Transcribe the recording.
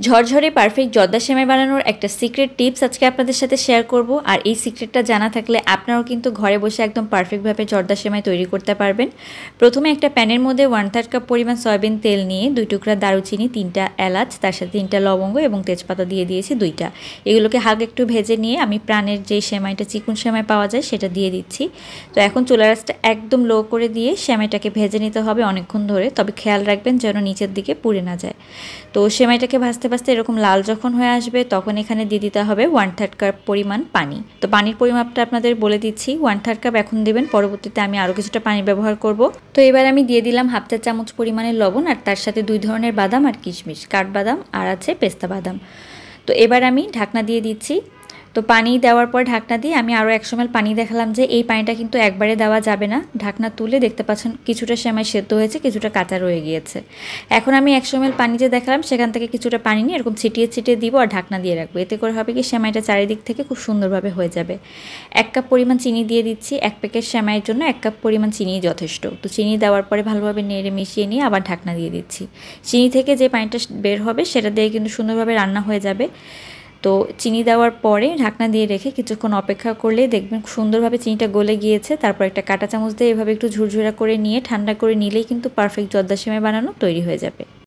ঝরঝরে পারফেক্ট জর্দা সেমাই বানানোর একটা সিক্রেট টিপস আজকে আপনাদের সাথে শেয়ার করব। আর এই সিক্রেটটা জানা থাকলে আপনারাও কিন্তু ঘরে বসে একদম পারফেক্টভাবে জর্দা সেমাই তৈরি করতে পারবেন। প্রথমে একটা প্যানের মধ্যে 1/3 কাপ পরিমাণ সয়াবিন তেল নিয়ে 2 টুকরা দারুচিনি, 3টা এলাচ, তার সাথে 3টা লবঙ্গ এবং তেজপাতা দিয়ে দিয়েছি 2টা। এগুলোকে হালকা একটু ভেজে নিয়ে আমি প্রাণের যে সেমাইটা চিকন সেমাই পাওয়া যায় সেটা দিয়ে দিচ্ছি। তো এখন চুলার আঁচটা একদম লো করে দিয়ে সেমাইটাকে ভেজে নিতে হবে অনেকক্ষণ ধরে, তবে খেয়াল রাখবেন যেন নিচের দিকে পুড়ে না যায়। তো সেমাইটাকে ভাজতে ভাজতে এরকম লাল যখন হয়ে আসবে তখন এখানে দিয়ে দিতে হবে 1/3 কাপ পরিমাণ পানি। তো পানির পরিমাপটা আপনাদের বলে দিচ্ছি, 1/3 কাপ এখন দেবেন, পরবর্তীতে আমি আরও কিছুটা পানি ব্যবহার করব। তো এবার আমি দিয়ে দিলাম 1/2 চা চামচ পরিমাণের লবণ, আর তার সাথে 2 ধরনের বাদাম আর কিশমিশ, কাঠবাদাম আর আছে পেস্তা বাদাম। তো এবার আমি ঢাকনা দিয়ে দিচ্ছি। তো পানি দেওয়ার পর ঢাকনা দিয়ে আমি আরও 100 ml পানি দেখালাম যে এই পানিটা কিন্তু একবারে দেওয়া যাবে না। ঢাকনা তুলে দেখতে পাচ্ছেন কিছুটা সেমাই সেদ্ধ হয়েছে, কিছুটা কাঁচা রয়ে গিয়েছে। এখন আমি 100 ml পানি যে দেখালাম সেখান থেকে কিছুটা পানি নিয়ে এরকম ছিটিয়ে ছিটিয়ে দিব আর ঢাকনা দিয়ে রাখবো। এতে করে হবে কি সেমাইটা চারিদিক থেকে খুব সুন্দরভাবে হয়ে যাবে। 1 কাপ পরিমাণ চিনি দিয়ে দিচ্ছি। 1 প্যাকেট সেমাইয়ের জন্য 1 কাপ পরিমাণ চিনি যথেষ্ট। তো চিনি দেওয়ার পরে ভালোভাবে নেড়ে মিশিয়ে নিয়ে আবার ঢাকনা দিয়ে দিচ্ছি। চিনি থেকে যে পানিটা বের হবে সেটা দিয়ে কিন্তু সুন্দরভাবে রান্না হয়ে যাবে। তো চিনি দেওয়ার পরে ঢাকনা দিয়ে রেখে কিছুক্ষণ অপেক্ষা করলেই দেখবেন সুন্দরভাবে চিনিটা গলে গিয়েছে। তারপর একটা কাঁটা চামচ দিয়ে এভাবে একটু ঝুরঝুরা করে নিয়ে ঠান্ডা করে নিলেই কিন্তু পারফেক্ট জর্দা সেমাই বানানো তৈরি হয়ে যাবে।